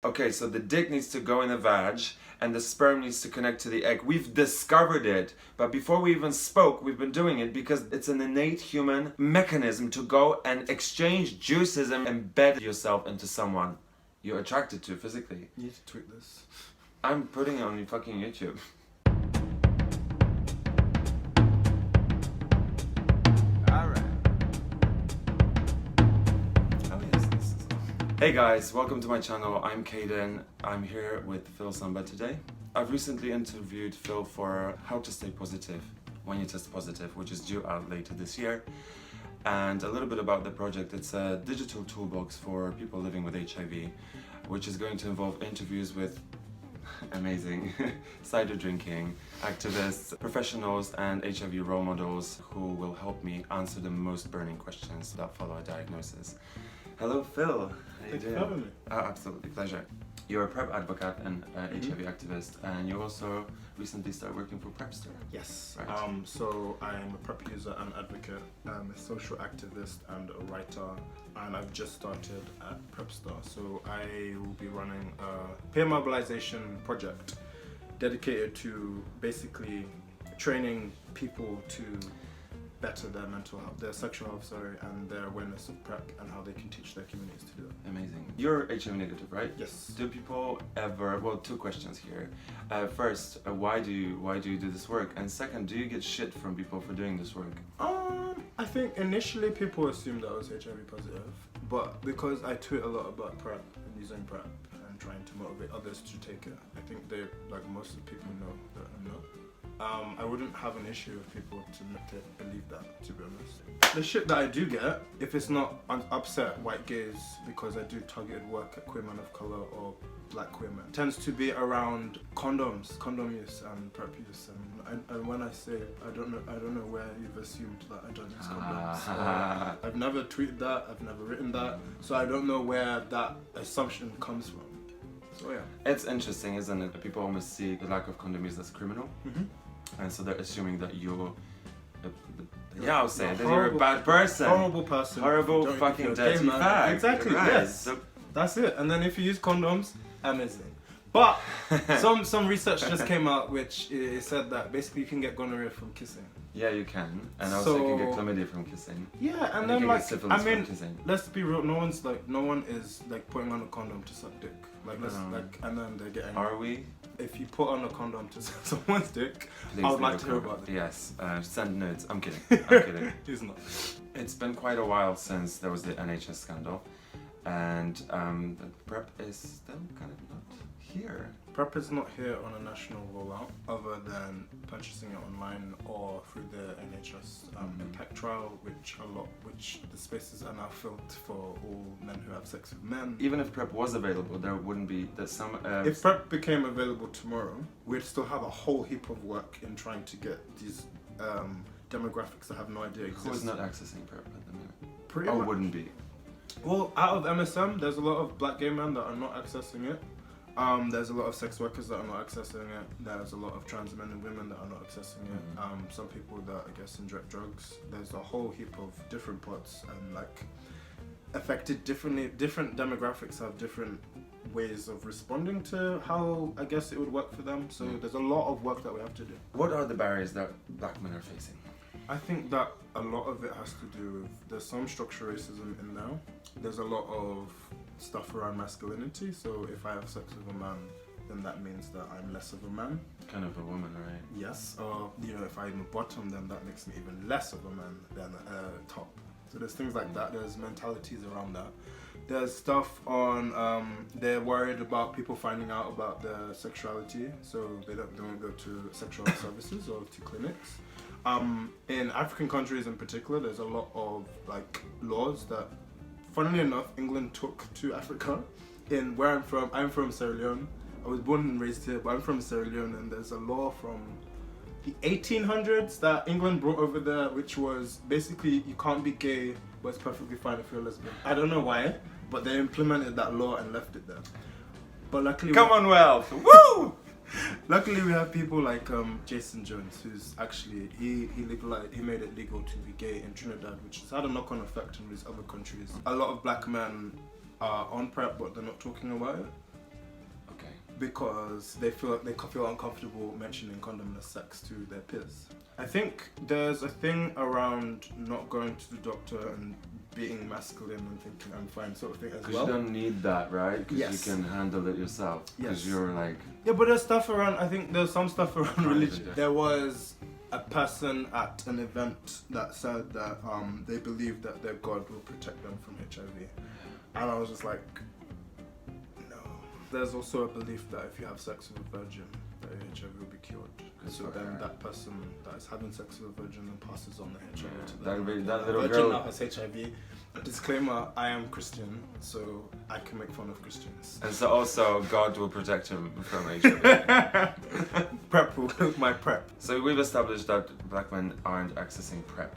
Okay, so the dick needs to go in the vag and the sperm needs to connect to the egg. We've discovered it, but before we even spoke, we've been doing it because it's an innate human mechanism to go and exchange juices and embed yourself into someone you're attracted to physically. You need to tweet this. I'm putting it on fucking YouTube. Hey guys, welcome to my channel. I'm Caden. I'm here with Samba today. I've recently interviewed Phil for How to Stay Positive When You Test Positive, which is due out later this year. And a little bit about the project. It's a digital toolbox for people living with HIV, which is going to involve interviews with amazing cider drinking activists, professionals and HIV role models who will help me answer the most burning questions that follow a diagnosis. Hello Phil. Thank you for having me. Absolutely, pleasure. You're a PrEP advocate and HIV activist, and you also recently started working for Prepster. Yes. Right. So I'm a PrEP user and advocate. I'm a social activist and a writer, and I've just started at Prepster. So I will be running a peer mobilization project dedicated to basically training people to better their mental health, their sexual health, and their awareness of PrEP and how they can teach their communities to do it. Amazing. You're HIV negative, right? Yes. Do people ever? Well, two questions here. First, why do you do this work? And second, do you get shit from people for doing this work? I think initially people assumed that I was HIV positive, but because I tweet a lot about PrEP and using PrEP and trying to motivate others to take it, I think they, like most of the people, know that I'm not. I wouldn't have an issue with people to believe that, to be honest. The shit that I do get, if it's not upset white gays because I do targeted work at queer men of colour or black queer men, tends to be around condoms, condom use and PrEP use. And when I say I don't know where you've assumed that I don't use condoms. I've never tweeted that, I've never written that, so I don't know where that assumption comes from. So yeah. It's interesting, isn't it? People almost see the lack of condom use as criminal. And so they're assuming that you're I'll say that you're a bad person. Horrible person. Horrible fucking dirty fag. Exactly, right. yes. So, that's it. And then if you use condoms, amazing. But some research just came out which it said that basically you can get gonorrhea from kissing. yeah, you can. And also you can get chlamydia from kissing. Yeah, and you then can like get syphilis I mean, from kissing. let's be real. No one is like putting on a condom to suck dick. Like let's and then they're getting. Are we? If you put on a condom to suck someone's dick, Please I would like to hear about it. Yes, send nudes. I'm kidding. I'm kidding. He's not. It's been quite a while since there was the NHS scandal, and the PrEP is still kind of not here. PrEP is not here on a national rollout, other than purchasing it online or through the NHS Impact trial, which the spaces are now filled for all men who have sex with men. Even if PrEP was available, there wouldn't be some. If PrEP became available tomorrow, we'd still have a whole heap of work in trying to get these demographics that have no idea exist. Who's not accessing PrEP at the minute? Pretty or much. wouldn't be? Well, out of MSM, there's a lot of black gay men that are not accessing it. There's a lot of sex workers that are not accessing it. There's a lot of trans men and women that are not accessing it. Some people that I guess inject drugs. There's a whole heap of different pots and like affected differently. Different demographics have different ways of responding to how I guess it would work for them. So there's a lot of work that we have to do. What are the barriers that black men are facing? I think that a lot of it has to do with there's some structural racism in there. There's a lot of stuff around masculinity. So if I have sex with a man, then that means that I'm less of a man. Kind of a woman, right? Yes. Or if I'm a bottom, then that makes me even less of a man than a top. So there's things like that. There's mentalities around that. There's stuff on they're worried about people finding out about their sexuality, so they don't go to sexual health services or to clinics. In African countries in particular, there's a lot of like laws that, funnily enough, England took to Africa. In where I'm from Sierra Leone. I was born and raised here, but I'm from Sierra Leone, and there's a law from the 1800s that England brought over there, which was basically you can't be gay, but it's perfectly fine if you're lesbian. I don't know why, but they implemented that law and left it there. But luckily, Commonwealth, woo! Luckily, we have people like Jason Jones, who's actually he made it legal to be gay in Trinidad, which has had a knock-on effect in these other countries. A lot of black men are on PrEP, but they're not talking about it. because they feel uncomfortable mentioning condomless sex to their peers. I think there's a thing around not going to the doctor and being masculine and thinking I'm fine sort of thing as well. You don't need that, right? Because Yes. you can handle it yourself. Because Yes. you're like... Yeah, but there's stuff around, I think there's some stuff around Right, religion. yeah. There was a person at an event that said that they believe that their God will protect them from HIV. And I was just like, no. There's also a belief that if you have sex with a virgin, that HIV will be cured. So then that person that is having sex with a virgin then passes on the HIV to them. That little virgin girl... now has HIV. Disclaimer, I am Christian, so I can make fun of Christians. And so also, God will protect him from HIV. Prep, my prep. So we've established that black men aren't accessing PrEP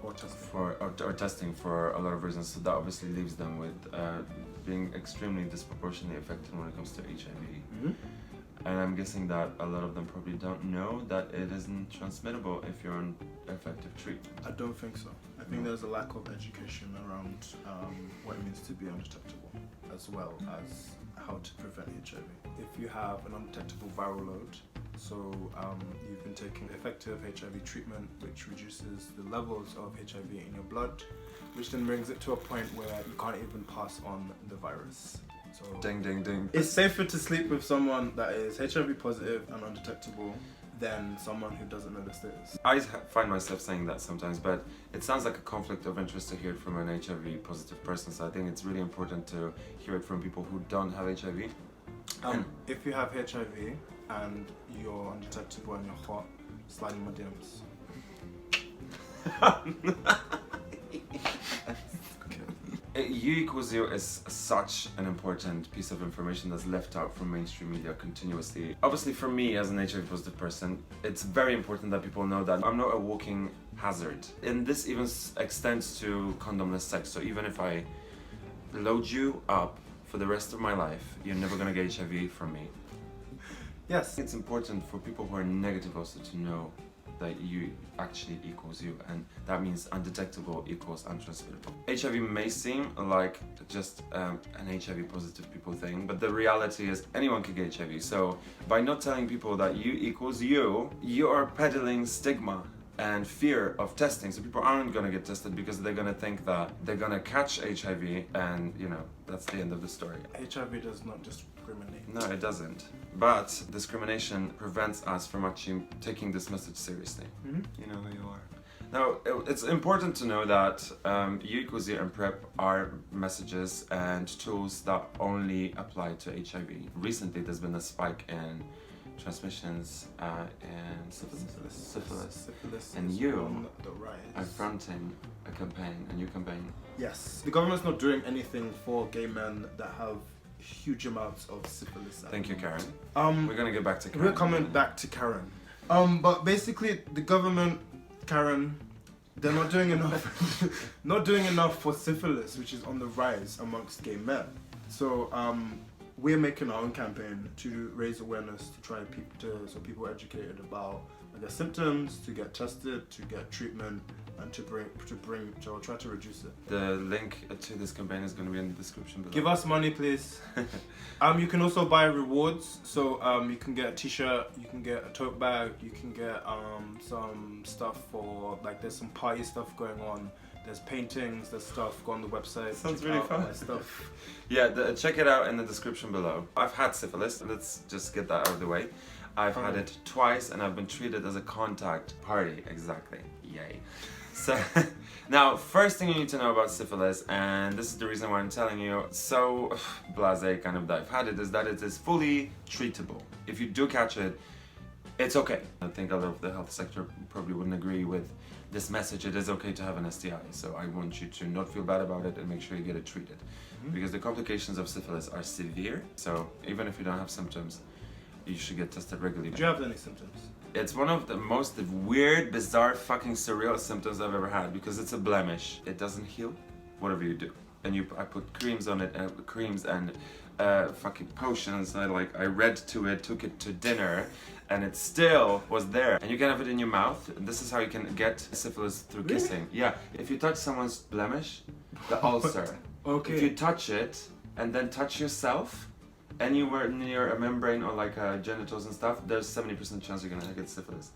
Or testing. or testing for a lot of reasons. So that obviously leaves them with being extremely disproportionately affected when it comes to HIV. Mm-hmm. And I'm guessing that a lot of them probably don't know that it isn't transmittable if you're on effective treatment. I don't think so. I think there's a lack of education around what it means to be undetectable, as well as how to prevent HIV. If you have an undetectable viral load, so you've been taking effective HIV treatment, which reduces the levels of HIV in your blood, which then brings it to a point where you can't even pass on the virus. So Ding, ding, ding. it's safer to sleep with someone that is HIV positive and undetectable than someone who doesn't know the status. I find myself saying that sometimes, but it sounds like a conflict of interest to hear it from an HIV positive person. So I think it's really important to hear it from people who don't have HIV. If you have HIV and you're undetectable and you're hot, slide in my DMs. U equals U is such an important piece of information that's left out from mainstream media continuously. Obviously for me as an HIV positive person, it's very important that people know that I'm not a walking hazard. And this even extends to condomless sex. So even if I load you up for the rest of my life, you're never gonna get HIV from me. Yes. It's important for people who are negative also to know that U actually equals U, and that means undetectable equals untransmittable. HIV may seem like just an HIV positive people thing, but the reality is anyone can get HIV. So by not telling people that U equals U, you are peddling stigma and fear of testing. So people aren't gonna get tested because they're gonna think that they're gonna catch HIV, and you know, that's the end of the story. HIV does not discriminate. No, it doesn't. But discrimination prevents us from actually taking this message seriously. Mm-hmm. You know who you are. Now, it's important to know that U equals U and PrEP are messages and tools that only apply to HIV. Recently, there's been a spike in transmissions in syphilis. And is you on the rise. are fronting a campaign, a new campaign. Yes. The government's not doing anything for gay men that have huge amounts of syphilis. Thank you, Karen. We're We're gonna get back to Karen. We're coming back to Karen. But basically, the government, Karen, they're not doing enough. Not doing enough for syphilis, which is on the rise amongst gay men. So we're making our own campaign to raise awareness, to try so people are educated about their symptoms, to get tested, to get treatment, and to try to reduce it. The link to this campaign is going to be in the description below. Give us money, please. You can also buy rewards. So you can get a t-shirt, you can get a tote bag, you can get some stuff for, like, there's some party stuff going on. There's paintings, there's stuff. Go on the website. Sounds check really out fun. my stuff. Yeah, check it out in the description below. I've had syphilis. Let's just get that out of the way. I've had it twice, and I've been treated as a contact party. Exactly. Yay. So, now, first thing you need to know about syphilis, and this is the reason why I'm telling you, so blasé kind of that I've had it, is that it is fully treatable. If you do catch it, it's okay. I think a lot of the health sector probably wouldn't agree with this message. It is okay to have an STI, so I want you to not feel bad about it and make sure you get it treated. Because the complications of syphilis are severe, so even if you don't have symptoms, you should get tested regularly. Do you have any symptoms? It's one of the most weird, bizarre, fucking surreal symptoms I've ever had, because it's a blemish. It doesn't heal, whatever you do. And I put creams on it, creams and fucking potions. I read to it, took it to dinner, and it still was there. And you can have it in your mouth. And this is how you can get syphilis through kissing. Yeah, if you touch someone's blemish, the ulcer. Okay. If you touch it and then touch yourself, anywhere near a membrane or like genitals and stuff, there's 70% chance you're gonna get syphilis.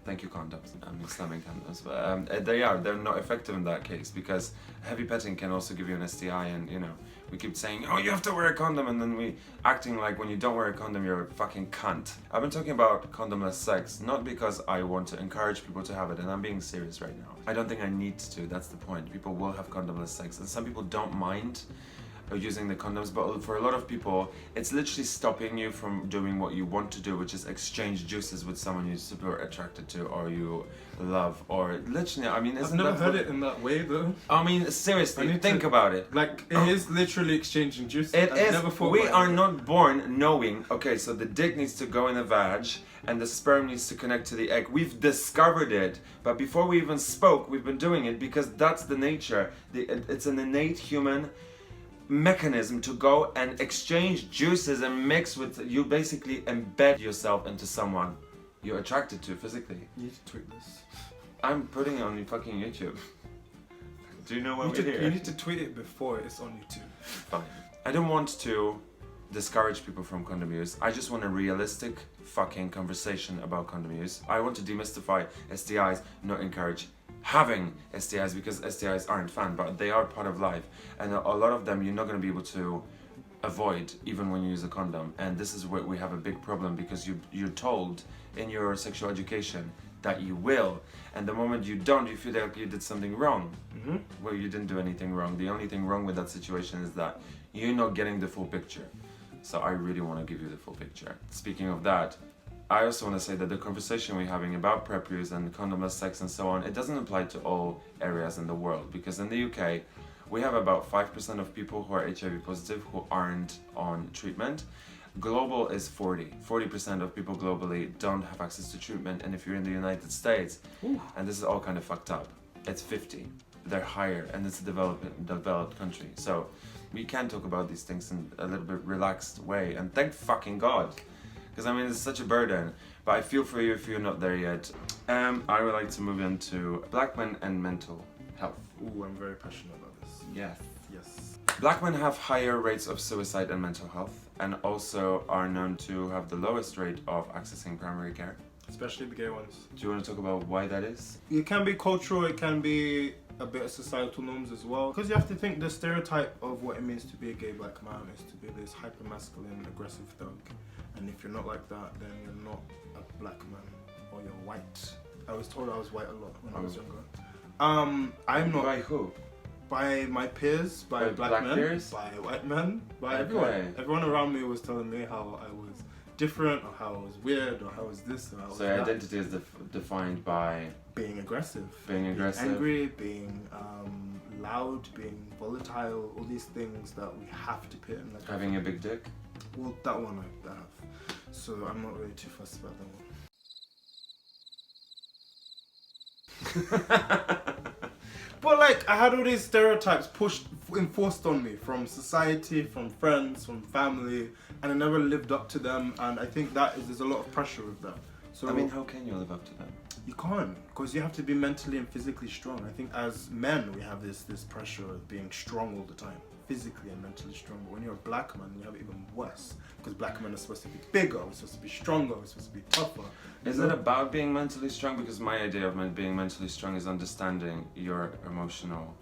Thank you, condoms. I mean, slamming condoms, but they're not effective in that case because heavy petting can also give you an STI, and you know, we keep saying, oh, you have to wear a condom, and then we acting like when you don't wear a condom, you're a fucking cunt. I've been talking about condomless sex, not because I want to encourage people to have it, and I'm being serious right now. I don't think I need to, that's the point. People will have condomless sex, and some people don't mind using the condoms, but for a lot of people it's literally stopping you from doing what you want to do, which is exchange juices with someone you're super attracted to or you love, or literally, I mean, I've never heard it in that way though. I mean, seriously, think about it. Like, it is literally exchanging juices. It is. We are not born knowing, okay, so the dick needs to go in the vag and the sperm needs to connect to the egg. We've discovered it, but before we even spoke, we've been doing it because that's the nature. It's an innate human mechanism to go and exchange juices and mix with. You basically embed yourself into someone you're attracted to physically. You need to tweet this. I'm putting it on fucking YouTube. Do you know what we're here? You need to tweet it before it's on YouTube. Fine. I don't want to discourage people from condom use. I just want a realistic fucking conversation about condom use. I want to demystify STIs, not encourage having STIs, because STIs aren't fun, but they are part of life, and a lot of them you're not going to be able to avoid even when you use a condom. And this is where we have a big problem, because you're told in your sexual education that you will, and the moment you don't, you feel like you did something wrong. Well, you didn't do anything wrong. The only thing wrong with that situation is that you're not getting the full picture. So I really want to give you the full picture. Speaking of that, I also want to say that the conversation we're having about PrEP use and condomless sex and so on, it doesn't apply to all areas in the world, because in the UK, we have about 5% of people who are HIV positive who aren't on treatment. Global is 40% of people globally don't have access to treatment, and if you're in the United States, and this is all kind of fucked up, it's 50. They're higher, and it's a developed country. So we can talk about these things in a little bit relaxed way, and thank fucking God. Because I mean, it's such a burden, but I feel for you if you're not there yet. I would like to move into black men and mental health. Ooh, I'm very passionate about this. Yes. Yes. Black men have higher rates of suicide and mental health, and also are known to have the lowest rate of accessing primary care. Especially the gay ones. Do you want to talk about why that is? It can be cultural, it can be a bit of societal norms as well. Because you have to think the stereotype of what it means to be a gay black man is to be this hyper-masculine, aggressive thug. And if you're not like that, then you're not a black man, or you're white. I was told I was white a lot when I was younger. I'm not. By who? By my peers, by black men, peers? by white men, by Okay. everyone. Everyone around me was telling me how I was different, or how I was weird, or how I was this, or how I was So that. your identity is defined by Being aggressive. being aggressive. Angry, being loud, being volatile, all these things that we have to put in. Like, having a big dick. well, that one I have. So I'm not really too fussed about that one. But like, I had all these stereotypes enforced on me from society, from friends, from family, and I never lived up to them. And I think there's a lot of pressure with that. So I mean, how can you live up to them? you can't, because you have to be mentally and physically strong. I think as men, we have this pressure of being strong all the time, physically and mentally strong. But when you're a black man, you have it even worse, because black men are supposed to be bigger, we're supposed to be stronger, we're supposed to be tougher. Is it about being mentally strong? Because my idea of being mentally strong is understanding your emotional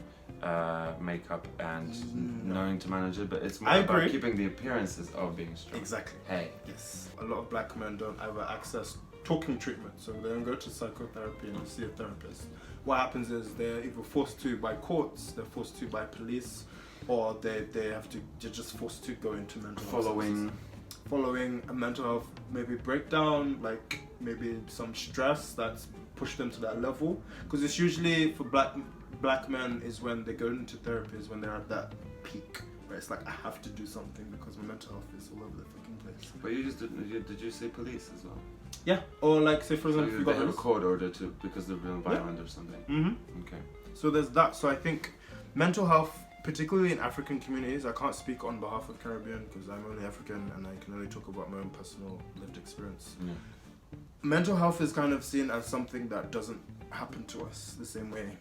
makeup and knowing to manage it, but it's more about keeping the appearances of being strong. Exactly. Hey. Yes. A lot of black men don't have access talking treatment, so they don't go to psychotherapy and see a therapist. What happens is they're either forced to by courts, they're forced to by police, or they're just forced to go into mental health. Following a mental health maybe breakdown, like maybe some stress that's pushed them to that level. Because it's usually for black men is when they go into therapy, is when they're at that peak where it's like, I have to do something because my mental health is all over the fucking place. But you just did you say police as well? Yeah, or like say for example, so they have a court order to because they're being violent or something. Mm-hmm. Okay. So there's that. So I think mental health, particularly in African communities, I can't speak on behalf of Caribbean because I'm only African and I can only talk about my own personal lived experience. Yeah. Mental health is kind of seen as something that doesn't happen to us the same way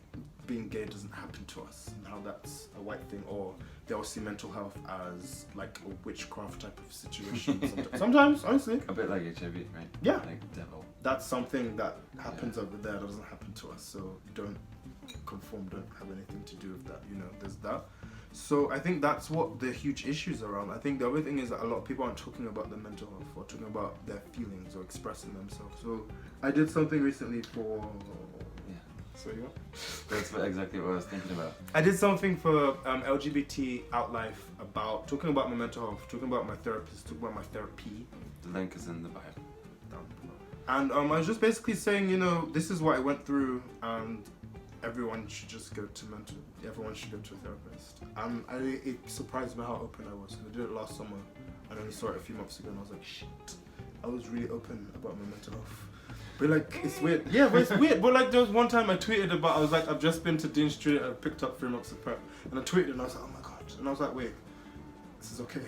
being gay doesn't happen to us and how that's a white thing, or they all see mental health as like a witchcraft type of situation. Sometimes, honestly. A bit like HIV, right? Yeah. Like devil. That's something that happens over there that doesn't happen to us. So don't conform, don't have anything to do with that. You know, there's that. So I think that's what the huge issues around. I think the other thing is that a lot of people aren't talking about their mental health or talking about their feelings or expressing themselves. So I did something recently for... So you know? That's exactly what I was thinking about. I did something for LGBT Outlife about talking about my mental health, talking about my therapist, talking about my therapy. The link is in the bio. Down below. And I was just basically saying, you know, this is what I went through, and everyone should just go to everyone should go to a therapist. And it surprised me how open I was. I did it last summer, and I only saw it a few months ago, and I was like, shit. I was really open about my mental health. But like, it's weird. Yeah, but it's weird. But like, there was one time I tweeted about, I was like, I've just been to Dean Street, I picked up 3 months of prep. And I tweeted and I was like, oh my God. And I was like, wait, this is okay.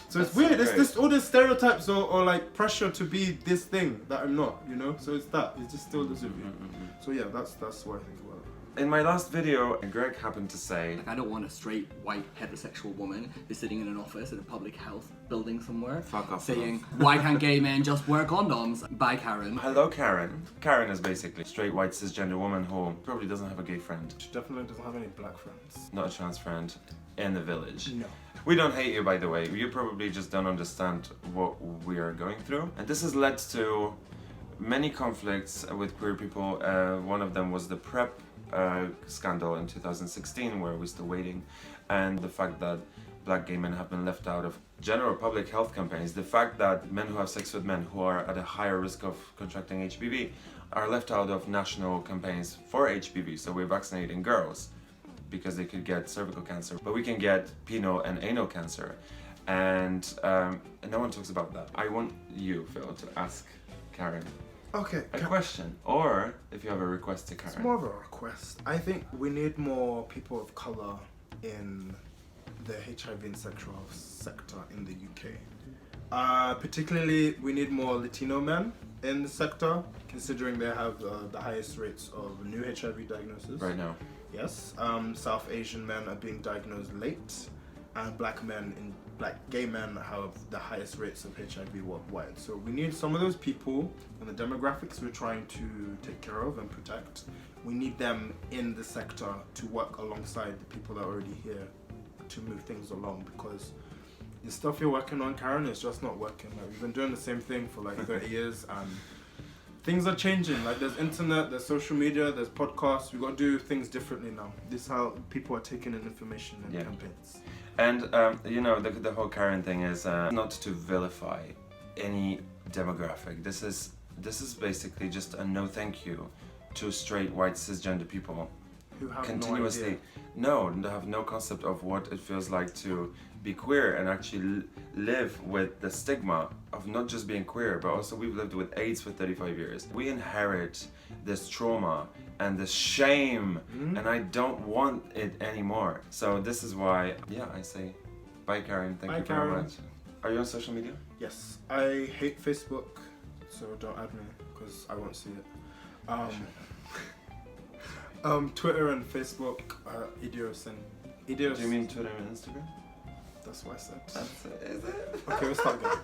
So it's weird. It's this, all these stereotypes or like pressure to be this thing that I'm not, you know? So it's that. It just still doesn't mean. So yeah, that's what I think about it. In my last video, Greg happened to say, like, I don't want a straight, white, heterosexual woman be sitting in an office at a public health building somewhere fuck off, saying, why can't gay men just wear condoms? Bye, Karen. hello, Karen. Karen is basically a straight, white, cisgender woman who probably doesn't have a gay friend. She definitely doesn't have any black friends. Not a trans friend in the village. No. We don't hate you, by the way. You probably just don't understand what we are going through. And this has led to many conflicts with queer people. One of them was the PrEP scandal in 2016, where we're still waiting, and the fact that black gay men have been left out of general public health campaigns, the fact that men who have sex with men who are at a higher risk of contracting HPV are left out of national campaigns for HPV. So we're vaccinating girls because they could get cervical cancer, but we can get penile and anal cancer, and no one talks about that. I want you, Phil, to ask Karen Okay. a question, or if you have a request to Karen. It's more of a request. I think we need more people of colour in the HIV and sexual health sector in the UK. Particularly, we need more Latino men in the sector, considering they have the highest rates of new HIV diagnosis. Right now. Yes. South Asian men are being diagnosed late, and black gay men have the highest rates of HIV worldwide. So we need some of those people and the demographics we're trying to take care of and protect. We need them in the sector to work alongside the people that are already here to move things along, because the stuff you're working on, Karen, is just not working. Like, we've been doing the same thing for like 30 years, and things are changing. Like, there's internet, there's social media, there's podcasts. We've got to do things differently now. This is how people are taking in information and campaigns. And you know, the whole Karen thing is not to vilify any demographic. This is basically just a no thank you to straight white cisgender people who have continuously they have no concept of what it feels like to be queer and actually live with the stigma of not just being queer, but also we've lived with AIDS for 35 years. We inherit this trauma and this shame, and I don't want it anymore. So this is why, I say bye, Karen. Thank you very much. Are you on social media? Yes. I hate Facebook, so don't add me because I won't see it. Twitter and Facebook are idiosyncratic. Do you mean Twitter and Instagram? That's what I said. That's it, is it? Okay, we'll start again.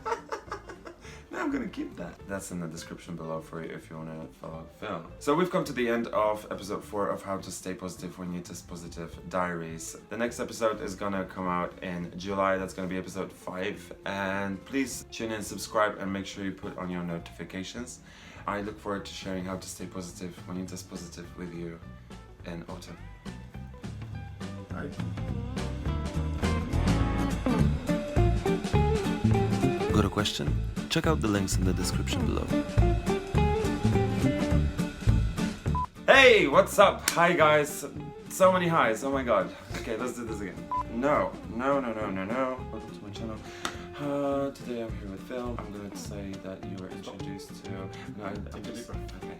No, I'm gonna keep that. That's in the description below for you if you wanna follow Phil. So we've come to the end of episode 4 of How to Stay Positive When You Test Positive Diaries. The next episode is gonna come out in July. That's gonna be episode 5. And please tune in, subscribe, and make sure you put on your notifications. I look forward to sharing how to stay positive when you test positive with you in autumn. Bye. Got a question? Check out the links in the description below. Hey, what's up? Hi guys. So many highs, oh my god. Okay, let's do this again. No. Welcome to my channel. Today I'm here with Phil. I'm gonna say that you were introduced to... No, I'm just... Okay.